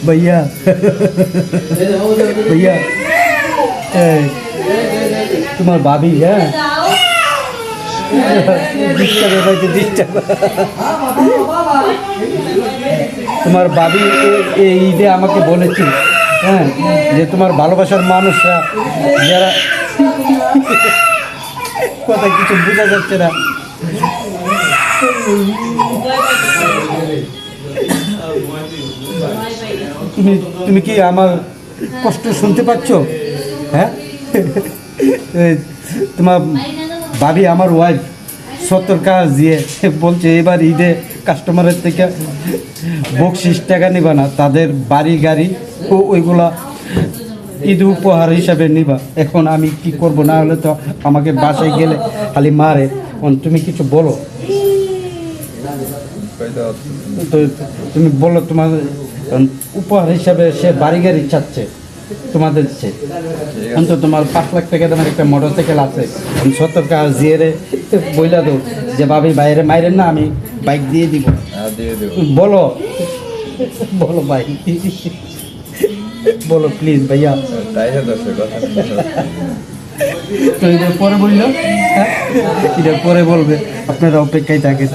भैया भैया तुम्हार भाभी है তোমার ভাবি এই ঈদে আমাকে বলেছিল, হ্যাঁ, যে তোমার ভালোবাসার মানুষরা যারা কথা কিছু বোঝা যাচ্ছে না, তুমি তুমি কি আমার কষ্ট শুনতে পাচ্ছ? হ্যাঁ, তোমার ভাবি আমার ওয়াইফ 70 কাজ দিয়ে বলছে এবার ঈদে কাস্টমারের থেকে বকশিস টাকা নিবা না, তাদের বাড়ি গাড়ি ওইগুলা ঈদ উপহার হিসাবে নিবা। এখন আমি কি করব? না হলে তো আমাকে বাসায় গেলে খালি মারে। তুমি কিছু বলো, তো তুমি বলো তোমার উপহার হিসাবে সে বাড়ি গাড়ি চাচ্ছে তোমাদের সে, অন্তত তোমার 5 লাখ টাকা তোমার একটা মোটর সাইকেল আছে, 70 কাজ দিয়ে বইলা দো যে ভাবি বাইরে মাইরেন না, আমি বাইক দিয়ে দিব। বলো বলো ভাই, বলো প্লিজ ভাইয়া। তো এটা পরে বললো, হ্যাঁ এটা পরে বলবে, আপনারা অপেক্ষায় থাকেন।